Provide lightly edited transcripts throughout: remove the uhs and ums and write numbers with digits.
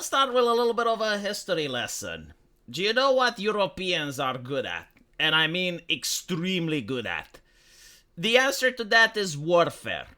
let's start with a little bit of a history lesson. Do you know what Europeans are good at? And I mean extremely good at. The answer to that is warfare.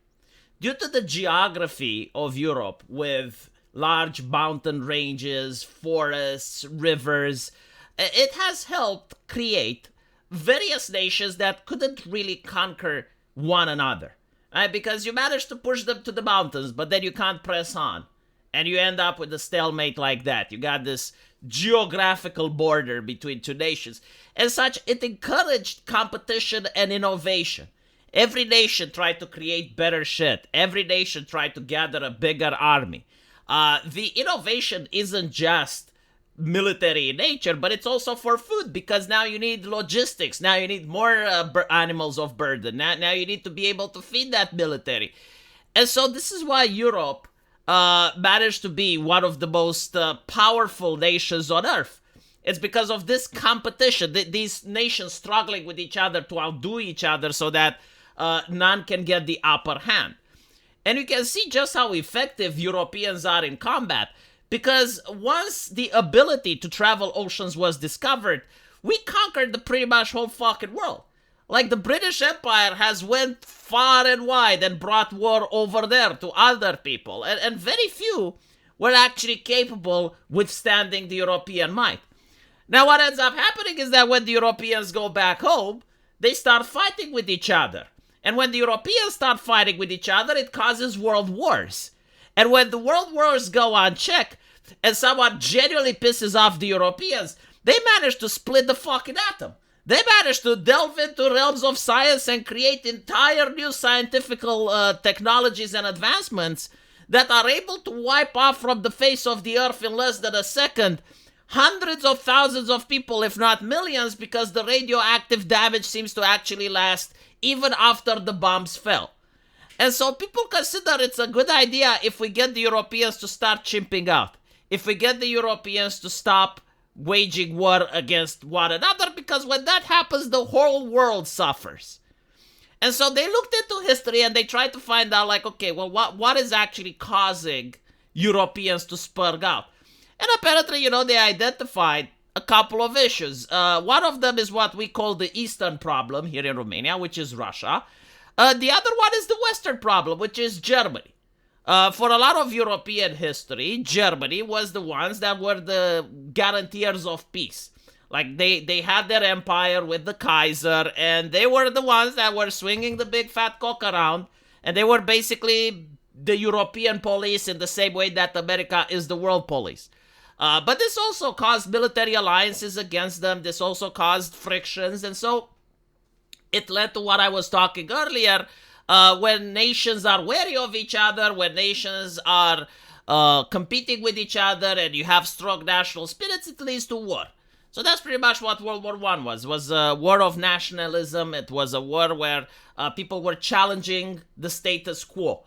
Due to the geography of Europe with large mountain ranges, forests, rivers, it has helped create various nations that couldn't really conquer one another. Right? Because you manage to push them to the mountains, but then you can't press on. And you end up with a stalemate like that. You got this geographical border between two nations. As such, it encouraged competition and innovation. Every nation tried to create better shit. Every nation tried to gather a bigger army. The innovation isn't just military in nature, but it's also for food, because now you need logistics. Now you need more animals of burden. Now you need to be able to feed that military. And so this is why Europe managed to be one of the most powerful nations on Earth. It's because of this competition, these nations struggling with each other to outdo each other so that none can get the upper hand. And you can see just how effective Europeans are in combat, because once the ability to travel oceans was discovered, we conquered the pretty much whole fucking world. Like, the British Empire has went far and wide and brought war over there to other people, and very few were actually capable withstanding the European might. Now, what ends up happening is that when the Europeans go back home, they start fighting with each other. And when the Europeans start fighting with each other, it causes world wars. And when the world wars go unchecked, and someone genuinely pisses off the Europeans, they manage to split the fucking atom. They manage to delve into realms of science and create entire new scientific technologies and advancements that are able to wipe off from the face of the earth in less than a second hundreds of thousands of people, if not millions, because the radioactive damage seems to actually last even after the bombs fell. And so people consider it's a good idea if we get the Europeans to start chimping out. If we get the Europeans to stop waging war against one another, because when that happens, the whole world suffers. And so they looked into history and they tried to find out, like, okay, well, what is actually causing Europeans to spurg out? And apparently, they identified a couple of issues. One of them is what we call the Eastern problem here in Romania, which is Russia. The other one is the Western problem, which is Germany. For a lot of European history, Germany was the ones that were the guarantors of peace. Like, they had their empire with the Kaiser, and they were the ones that were swinging the big fat cock around, and they were basically the European police in the same way that America is the world police. But this also caused military alliances against them. This also caused frictions, and so it led to what I was talking earlier. When nations are wary of each other, when nations are competing with each other, and you have strong national spirits, it leads to war. So that's pretty much what World War I was. It was a war of nationalism. It was a war where people were challenging the status quo.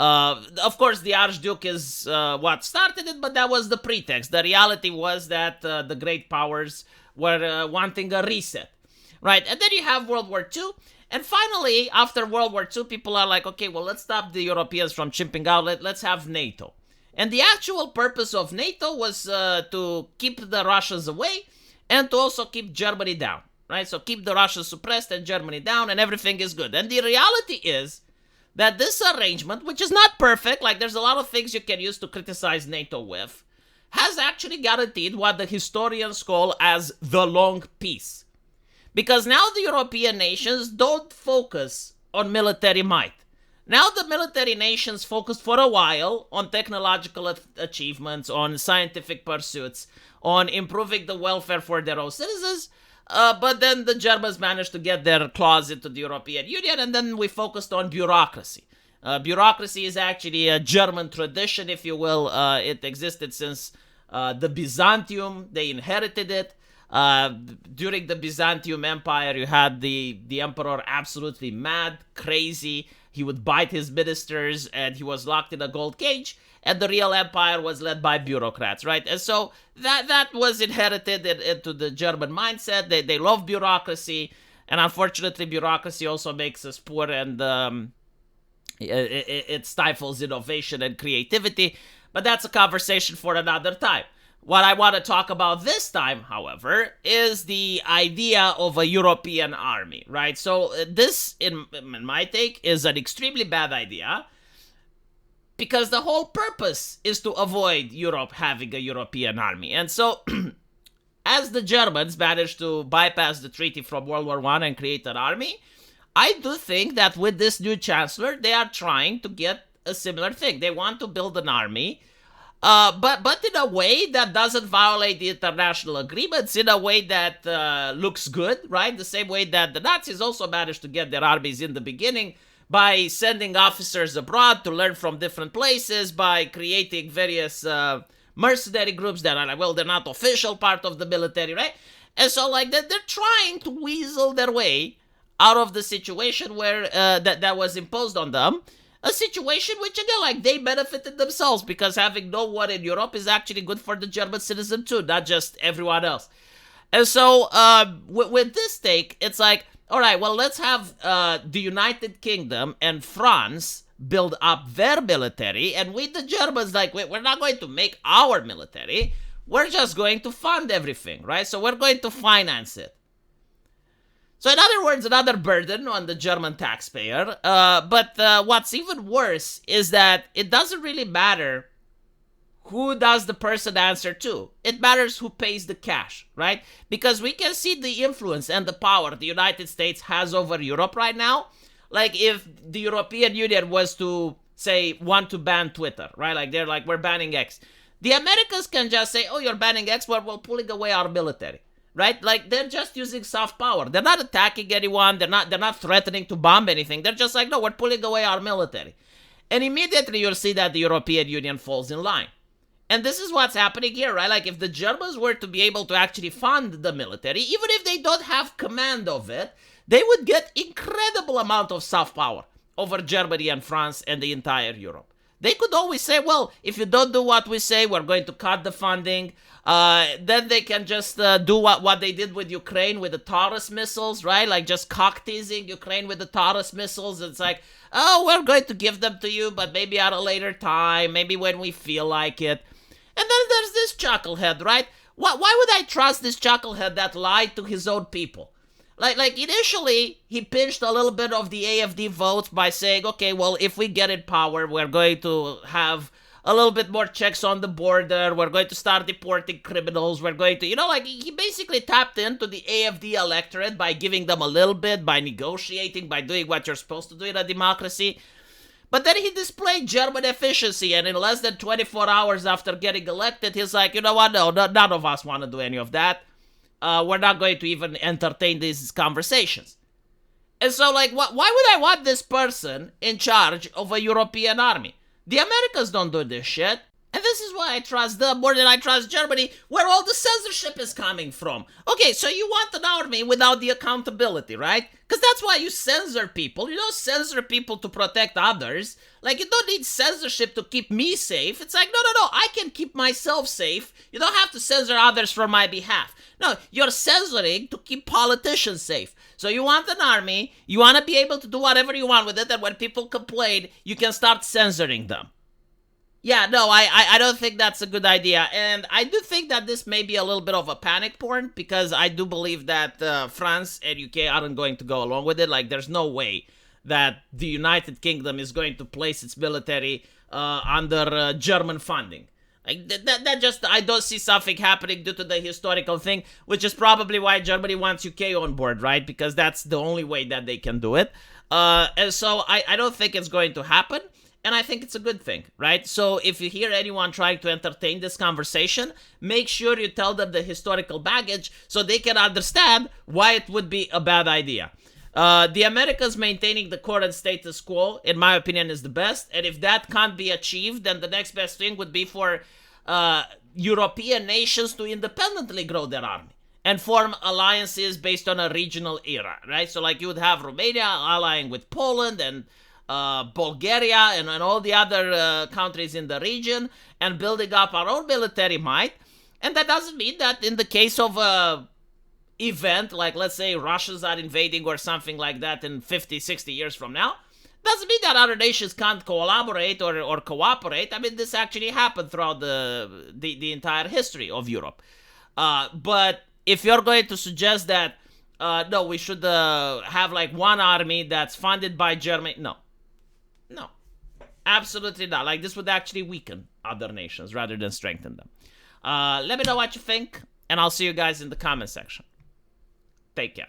Of course, the Archduke is what started it, but that was the pretext. The reality was that the great powers were wanting a reset. Right, and then you have World War II. And finally, after World War II, people are like, okay, well, let's stop the Europeans from chimping out. Let's have NATO. And the actual purpose of NATO was to keep the Russians away and to also keep Germany down. Right, so keep the Russians suppressed and Germany down, and everything is good. And the reality is that this arrangement, which is not perfect, like there's a lot of things you can use to criticize NATO with, has actually guaranteed what the historians call as the long peace. Because now the European nations don't focus on military might. Now the military nations focused for a while on technological achievements, on scientific pursuits, on improving the welfare for their own citizens. But then the Germans managed to get their claws into the European Union, and then we focused on bureaucracy. Bureaucracy is actually a German tradition, if you will. It existed since the Byzantium. They inherited it. During the Byzantium Empire, you had the emperor absolutely mad, crazy. He would bite his ministers, and he was locked in a gold cage. And the real empire was led by bureaucrats, right? And so that was inherited into the German mindset. They love bureaucracy, and unfortunately, bureaucracy also makes us poor, and it stifles innovation and creativity. But that's a conversation for another time. What I want to talk about this time, however, is the idea of a European army, right? So this, in my take, is an extremely bad idea because the whole purpose is to avoid Europe having a European army. And so, as the Germans managed to bypass the treaty from World War I and create an army, I do think that with this new chancellor, they are trying to get a similar thing. They want to build an army, but in a way that doesn't violate the international agreements, in a way that looks good, right? The same way that the Nazis also managed to get their armies in the beginning by sending officers abroad to learn from different places, by creating various mercenary groups that are, well, they're not official part of the military, right? And so, like, they're trying to weasel their way out of the situation where that was imposed on them. A situation which, again, like, they benefited themselves because having no one in Europe is actually good for the German citizen too, not just everyone else. And so, with this take, it's like, all right, well, let's have the United Kingdom and France build up their military, and we, the Germans, like, we're not going to make our military. We're just going to fund everything, right? So we're going to finance it. So in other words, another burden on the German taxpayer. But what's even worse is that it doesn't really matter who does the person answer to. It matters who pays the cash, right? Because we can see the influence and the power the United States has over Europe right now. Like if the European Union was to, say, want to ban Twitter, right? Like they're like, we're banning X. The Americans can just say, oh, you're banning X, well, we're pulling away our military. Right? Like, they're just using soft power. They're not attacking anyone. They're not threatening to bomb anything. They're just like, no, we're pulling away our military. And immediately you'll see that the European Union falls in line. And this is what's happening here, right? Like, if the Germans were to be able to actually fund the military, even if they don't have command of it, they would get incredible amount of soft power over Germany and France and the entire Europe. They could always say, well, if you don't do what we say, we're going to cut the funding. Then they can just do what they did with Ukraine with the Taurus missiles, right? Like just cock-teasing Ukraine with the Taurus missiles. It's like, oh, we're going to give them to you, but maybe at a later time, maybe when we feel like it. And then there's this chucklehead, right? Why would I trust this chucklehead that lied to his own people? Like initially, he pinched a little bit of the AFD votes by saying, okay, well, if we get in power, we're going to have a little bit more checks on the border. We're going to start deporting criminals. We're going to, like, he basically tapped into the AFD electorate by giving them a little bit, by negotiating, by doing what you're supposed to do in a democracy. But then he displayed German efficiency, and in less than 24 hours after getting elected, he's like, you know what, no, none of us want to do any of that. We're not going to even entertain these conversations. And so, like, why would I want this person in charge of a European army? The Americans don't do this shit. And this is why I trust them more than I trust Germany, where all the censorship is coming from. Okay, so you want an army without the accountability, right? Because that's why you censor people. You don't censor people to protect others. Like, you don't need censorship to keep me safe. It's like, no, I can keep myself safe. You don't have to censor others for my behalf. No, you're censoring to keep politicians safe. So you want an army, you want to be able to do whatever you want with it, and when people complain, you can start censoring them. Yeah, no, I don't think that's a good idea. And I do think that this may be a little bit of a panic porn, because I do believe that France and UK aren't going to go along with it. Like, there's no way that the United Kingdom is going to place its military under German funding. Like, that just, I don't see something happening due to the historical thing, which is probably why Germany wants UK on board, right? Because that's the only way that they can do it. And so I don't think it's going to happen. And I think it's a good thing, right? So if you hear anyone trying to entertain this conversation, make sure you tell them the historical baggage so they can understand why it would be a bad idea. The Americans maintaining the current status quo, in my opinion, is the best. And if that can't be achieved, then the next best thing would be for European nations to independently grow their army and form alliances based on a regional era, right? So like you would have Romania allying with Poland and Bulgaria and all the other countries in the region and building up our own military might. And that doesn't mean that in the case of a event, like let's say Russians are invading or something like that in 50, 60 years from now, Doesn't mean that other nations can't collaborate or cooperate. I mean, this actually happened throughout the entire history of Europe. But if you're going to suggest that, no, we should have like one army that's funded by Germany, no. No. Absolutely not. Like, this would actually weaken other nations rather than strengthen them. Let me know what you think, and I'll see you guys in the comment section. Take care.